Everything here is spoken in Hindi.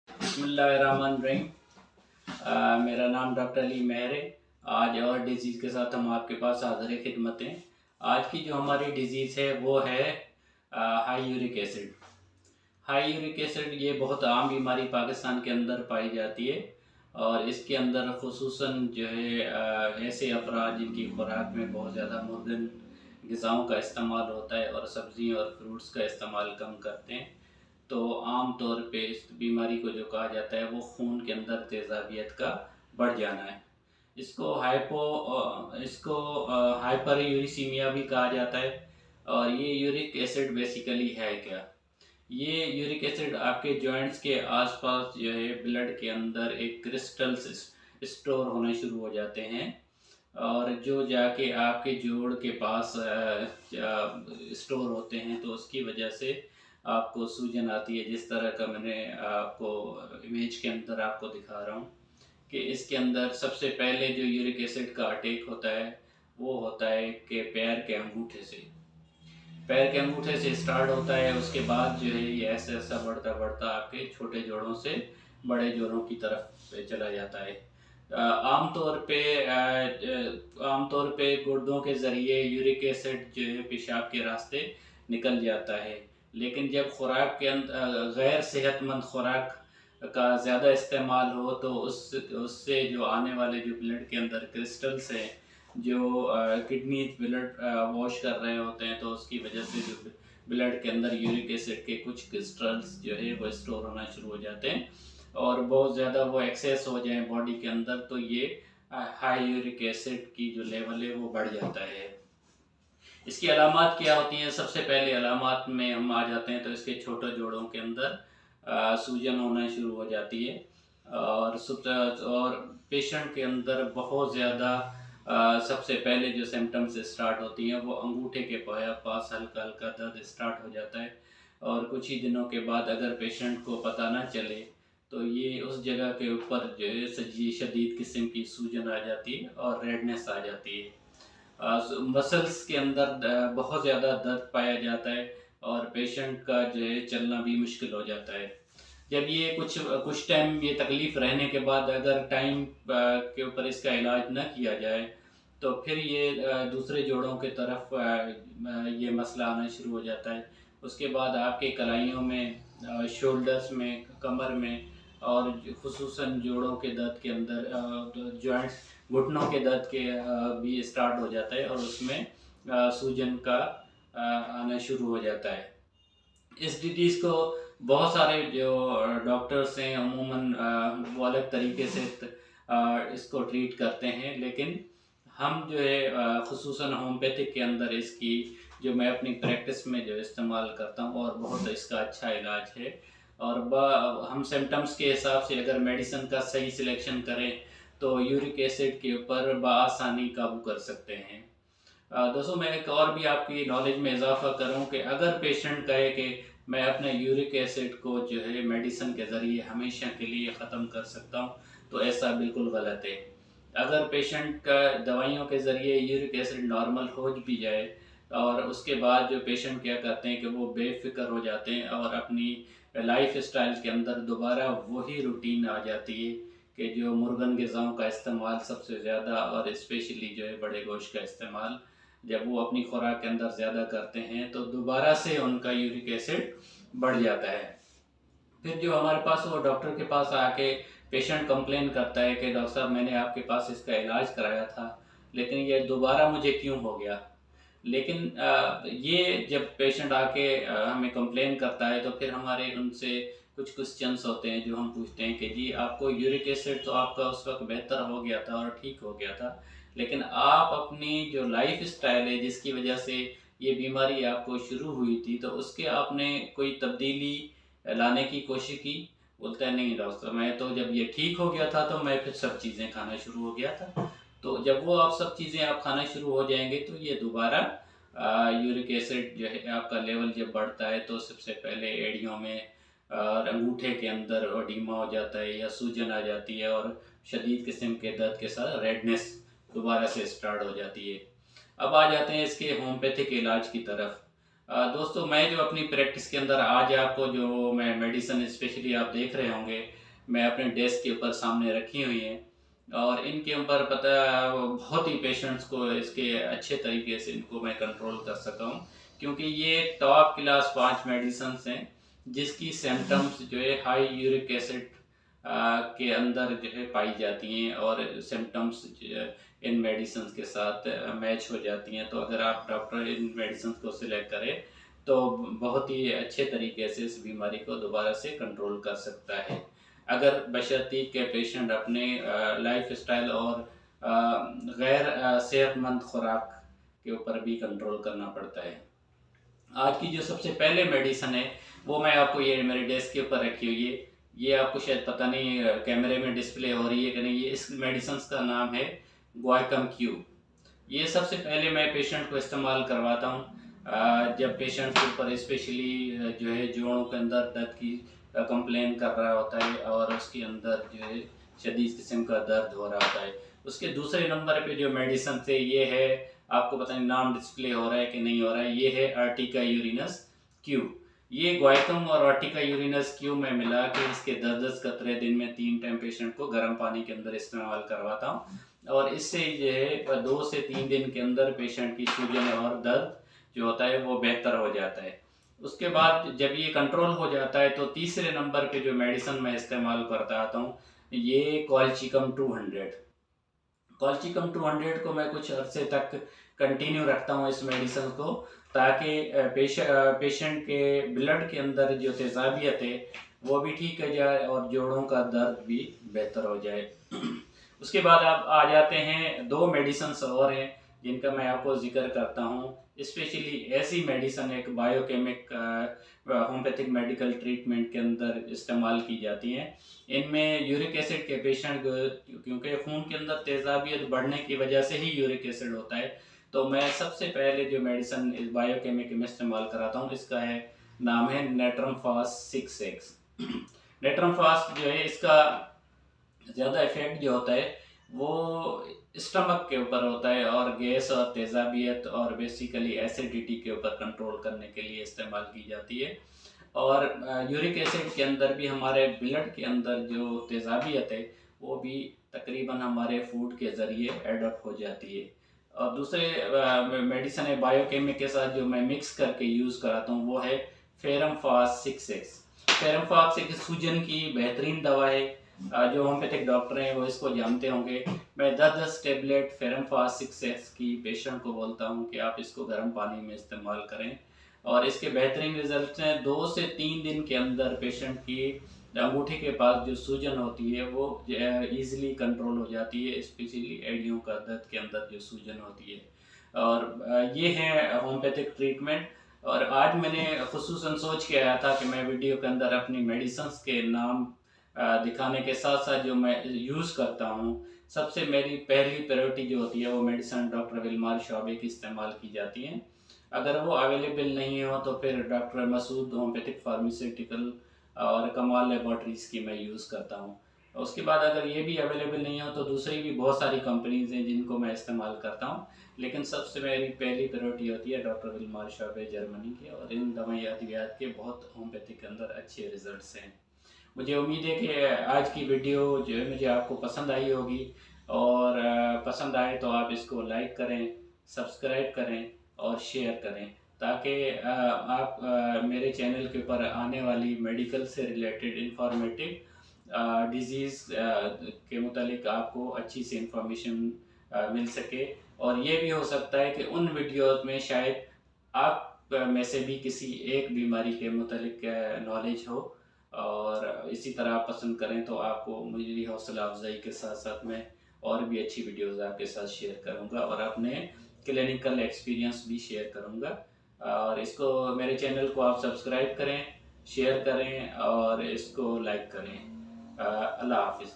बिस्मिल्लाहिर्रहमानिर्रहीम। मेरा नाम डॉक्टर अली मेहर है। आज और डिज़ीज़ के साथ हम आपके पास हाज़िर खिदमत हैं। आज की जो हमारी डिज़ीज़ है वो है high uric acid. High uric acid ये बहुत आम बीमारी पाकिस्तान के अंदर पाई जाती है और इसके अंदर ख़ुसूसन जो है ऐसे अफराद जिनकी खुराक में बहुत ज़्यादा मुर्गन ग़िज़ाओं का इस्तेमाल होता है और सब्ज़ी और फ्रूट्स का इस्तेमाल कम करते हैं, तो आम तौर पे इस बीमारी को जो कहा जाता है वो खून के अंदर तेज़ाबियत का बढ़ जाना है। इसको हाइपरयूरिसीमिया भी कहा जाता है। और ये यूरिक एसिड बेसिकली है क्या? ये यूरिक एसिड आपके जॉइंट्स के आसपास जो है ब्लड के अंदर एक क्रिस्टल्स स्टोर होने शुरू हो जाते हैं और जो जाके आपके जोड़ के पास स्टोर होते हैं, तो उसकी वजह से आपको सूजन आती है। जिस तरह का मैंने आपको इमेज के अंदर आपको दिखा रहा हूँ कि इसके अंदर सबसे पहले जो यूरिक एसिड का अटैक होता है वो होता है कि पैर के अंगूठे से स्टार्ट होता है। उसके बाद जो है ये ऐसा ऐसा बढ़ता बढ़ता आपके छोटे जोड़ों से बड़े जोड़ों की तरफ चला जाता है। आमतौर पे गुर्दों के ज़रिए यूरिक एसिड जो है पेशाब के रास्ते निकल जाता है, लेकिन जब खुराक के अंदर गैर सेहतमंद खुराक का ज़्यादा इस्तेमाल हो तो उससे जो आने वाले जो ब्लड के अंदर क्रिस्टल्स हैं, जो किडनी ब्लड वॉश कर रहे होते हैं, तो उसकी वजह से जो ब्लड के अंदर यूरिक एसिड के कुछ क्रिस्टल्स जो है वो स्टोर होना शुरू हो जाते हैं और बहुत ज़्यादा वो एक्सेस हो जाए बॉडी के अंदर, तो ये हाई यूरिक एसिड की जो लेवल है वो बढ़ जाता है। इसकी अलामात क्या होती हैं? सबसे पहले अलामात में हम आ जाते हैं तो इसके छोटे जोड़ों के अंदर सूजन होना शुरू हो जाती है और पेशेंट के अंदर बहुत ज़्यादा सबसे पहले जो सिम्टम्स स्टार्ट होती हैं वो अंगूठे के पास हल्का हल्का दर्द स्टार्ट हो जाता है और कुछ ही दिनों के बाद अगर पेशेंट को पता ना चले तो ये उस जगह के ऊपर जो है शदीद किस्म की सूजन आ जाती है और रेडनेस आ जाती है। मसल्स के अंदर बहुत ज़्यादा दर्द पाया जाता है और पेशेंट का जो है चलना भी मुश्किल हो जाता है। जब ये कुछ टाइम ये तकलीफ़ रहने के बाद अगर टाइम के ऊपर इसका इलाज न किया जाए तो फिर ये दूसरे जोड़ों की तरफ ये मसला आना शुरू हो जाता है। उसके बाद आपके कलाइयों में, शोल्डर्स में, कमर में और ख़ुसूसन जोड़ों के दर्द के अंदर जॉइंट्स घुटनों के दर्द के भी स्टार्ट हो जाता है और उसमें सूजन का आना शुरू हो जाता है। इस डिजीज़ को बहुत सारे जो डॉक्टर्स हैं अमूमन वो अलग तरीके से इसको ट्रीट करते हैं, लेकिन हम जो है ख़ुसूसन होम्योपैथिक के अंदर इसकी जो मैं अपनी प्रैक्टिस में जो इस्तेमाल करता हूँ और बहुत इसका अच्छा इलाज है। और हम सिम्टम्स के हिसाब से अगर मेडिसिन का सही सिलेक्शन करें तो यूरिक एसिड के ऊपर बआसानी काबू कर सकते हैं। दोस्तों, मैं एक और भी आपकी नॉलेज में इजाफ़ा करूँ कि अगर पेशेंट कहे कि मैं अपने यूरिक एसिड को जो है मेडिसिन के ज़रिए हमेशा के लिए ख़त्म कर सकता हूँ, तो ऐसा बिल्कुल गलत है। अगर पेशेंट का दवाइयों के ज़रिए यूरिक एसिड नॉर्मल हो भी जाए और उसके बाद जो पेशेंट क्या करते हैं कि वो बेफ़िक्र हो जाते हैं और अपनी लाइफ स्टाइल के अंदर दोबारा वही रूटीन आ जाती है कि जो मुर्गन ग़िज़ाओं का इस्तेमाल सबसे ज़्यादा और स्पेशली जो है बड़े गोश्त का इस्तेमाल जब वो अपनी खुराक के अंदर ज़्यादा करते हैं तो दोबारा से उनका यूरिक एसिड बढ़ जाता है। फिर जो हमारे पास वो डॉक्टर के पास आके पेशेंट कंप्लेन करता है कि डॉक्टर साहब, मैंने आपके पास इसका इलाज कराया था लेकिन ये दोबारा मुझे क्यों हो गया? लेकिन ये जब पेशेंट आके हमें कंप्लेन करता है तो फिर हमारे उनसे कुछ क्वेश्चंस होते हैं जो हम पूछते हैं कि जी, आपको यूरिक एसिड तो आपका उस वक्त बेहतर हो गया था और ठीक हो गया था, लेकिन आप अपनी जो लाइफ स्टाइल है जिसकी वजह से ये बीमारी आपको शुरू हुई थी, तो उसके आपने कोई तब्दीली लाने की कोशिश की? बोलता है, नहीं डॉक्टर साहब, मैं तो जब ये ठीक हो गया था तो मैं फिर सब चीज़ें खाना शुरू हो गया था। तो जब वो आप सब चीज़ें आप खाना शुरू हो जाएँगे तो ये दोबारा यूरिक एसिड जो है आपका लेवल जब बढ़ता है तो सबसे पहले एड़ियों में और अंगूठे के अंदर ओडिमा हो जाता है या सूजन आ जाती है और शदीद किस्म के दर्द के साथ रेडनेस दोबारा से स्टार्ट हो जाती है। अब आ जाते हैं इसके होम्योपैथिक इलाज की तरफ। दोस्तों, मैं जो अपनी प्रैक्टिस के अंदर आज आपको जो मैं मेडिसिन स्पेशली आप देख रहे होंगे, मैं अपने डेस्क के ऊपर सामने रखी हुई हैं और इनके ऊपर पता है बहुत ही पेशेंट्स को इसके अच्छे तरीके से इनको मैं कंट्रोल कर सका हूँ, क्योंकि ये टॉप क्लास 5 मेडिसिन्स हैं जिसकी सिम्टम्स जो है हाई यूरिक एसिड के अंदर जो है पाई जाती हैं और सिम्टम्स इन मेडिसिन के साथ मैच हो जाती हैं। तो अगर आप डॉक्टर इन मेडिसिन को सिलेक्ट करें तो बहुत ही अच्छे तरीके से इस बीमारी को दोबारा से कंट्रोल कर सकता है, अगर बशर्ते के पेशेंट अपने लाइफ स्टाइल और गैर सेहतमंद खुराक के ऊपर भी कंट्रोल करना पड़ता है। आज की जो सबसे पहले मेडिसिन है वो मैं आपको ये मेरे डेस्क के ऊपर रखी हुई है, ये आपको शायद पता नहीं कैमरे में डिस्प्ले हो रही है कि नहीं। ये इस मेडिसिन का नाम है ग्वाइकम क्यू। ये सबसे पहले मैं पेशेंट को इस्तेमाल करवाता हूँ जब पेशेंट के ऊपर स्पेशली जो है जोड़ों के अंदर दर्द की कंप्लेन कर रहा होता है और उसके अंदर जो है शदीद किस्म का दर्द हो रहा होता है। उसके दूसरे नंबर पे जो मेडिसिन थे ये है, आपको पता नहीं नाम डिस्प्ले हो रहा है कि नहीं हो रहा है, ये है आर्टिका यूरिनस क्यू। ये ग्वाइकम और आर्टिका यूरिनस क्यू में मिला के इसके 10-10 कतरे दिन में 3 टाइम पेशेंट को गर्म पानी के अंदर इस्तेमाल करवाता हूँ और इससे जो है 2 से 3 दिन के अंदर पेशेंट की सूजन और दर्द जो होता है वो बेहतर हो जाता है। उसके बाद जब ये कंट्रोल हो जाता है तो तीसरे नंबर पे जो मेडिसिन मैं इस्तेमाल करता आता हूँ ये कॉलचिकम 200। कॉलचिकम 200 को मैं कुछ अरसे तक कंटिन्यू रखता हूँ इस मेडिसिन को, ताकि पेशेंट के ब्लड के अंदर जो तेज़ाबियत है वो भी ठीक हो जाए और जोड़ों का दर्द भी बेहतर हो जाए। उसके बाद आप आ जाते हैं 2 मेडिसिन और हैं जिनका मैं आपको जिक्र करता हूँ। स्पेशली ऐसी मेडिसिन एक बायोकेमिक होम्योपैथिक मेडिकल ट्रीटमेंट के अंदर इस्तेमाल की जाती हैं। इनमें यूरिक एसिड के पेशेंट क्योंकि खून के अंदर तेज़ाबियत बढ़ने की वजह से ही यूरिक एसिड होता है, तो मैं सबसे पहले जो मेडिसिन इस बायोकेमिक में इस्तेमाल कराता हूँ इसका है नाम है natrum fast 6x। Natrum fast जो है इसका ज़्यादा इफेक्ट जो होता है वो स्टमक के ऊपर होता है और गैस और तेज़ाबियत और बेसिकली एसिडिटी के ऊपर कंट्रोल करने के लिए इस्तेमाल की जाती है। और यूरिक एसिड के अंदर भी हमारे ब्लड के अंदर जो तेज़ाबियत है वो भी तकरीबन हमारे फूड के ज़रिए एडप्ट हो जाती है। और दूसरे मेडिसिन है बायोकेमिक के साथ जो मैं मिक्स करके यूज़ कराता हूँ वो है ferrum fast 6x। Ferrum fast एक सूजन की बेहतरीन दवा है, जो होम्योपैथिक डॉक्टर हैं वो इसको जानते होंगे। मैं 10-10 टेबलेट फेरम फास्ट 6x की पेशेंट को बोलता हूँ कि आप इसको गर्म पानी में इस्तेमाल करें और इसके बेहतरीन रिजल्ट हैं। 2 से 3 दिन के अंदर पेशेंट की अंगूठे के पास जो सूजन होती है वो ईज़िली कंट्रोल हो जाती है, स्पेशली एड़ियों का दर्द के अंदर जो सूजन होती है। और ये है होम्योपैथिक ट्रीटमेंट। और आज मैंने खुसूसन सोच के आया था कि मैं वीडियो के अंदर अपनी मेडिसिन्स के नाम दिखाने के साथ साथ जो मैं यूज़ करता हूँ, सबसे मेरी पहली प्रायोरिटी जो होती है वो मेडिसिन डॉक्टर विल्मार शॉबे की इस्तेमाल की जाती हैं। अगर वो अवेलेबल नहीं हो तो फिर डॉक्टर मसूद होम्योपैथिक फार्मास्यूटिकल और कमाल लेबॉर्ट्रीज़ की मैं यूज़ करता हूँ। उसके बाद अगर ये भी अवेलेबल नहीं हो तो दूसरी भी बहुत सारी कंपनीज़ हैं जिनको मैं इस्तेमाल करता हूँ, लेकिन सबसे मेरी पहली प्रायोरिटी होती है डॉक्टर विल्मार शॉबे जर्मनी की। और इन दवाइयात के बहुत होम्योपैथिक के अंदर अच्छे रिजल्ट्स हैं। मुझे उम्मीद है कि आज की वीडियो जो है मुझे आपको पसंद आई होगी और पसंद आए तो आप इसको लाइक करें, सब्सक्राइब करें और शेयर करें, ताकि आप मेरे चैनल के ऊपर आने वाली मेडिकल से रिलेटेड इंफॉर्मेटिव डिज़ीज़ के मुतालिक आपको अच्छी सी इंफॉर्मेशन मिल सके। और ये भी हो सकता है कि उन वीडियोज़ में शायद आप में से भी किसी एक बीमारी के मुतालिक नॉलेज हो और इसी तरह आप पसंद करें तो आपको मेरी हौसला अफजाई के साथ साथ मैं और भी अच्छी वीडियोज़ आपके साथ शेयर करूँगा और अपने क्लिनिकल एक्सपीरियंस भी शेयर करूँगा। और इसको मेरे चैनल को आप सब्सक्राइब करें, शेयर करें और इसको लाइक करें। अल्लाह हाफिज़।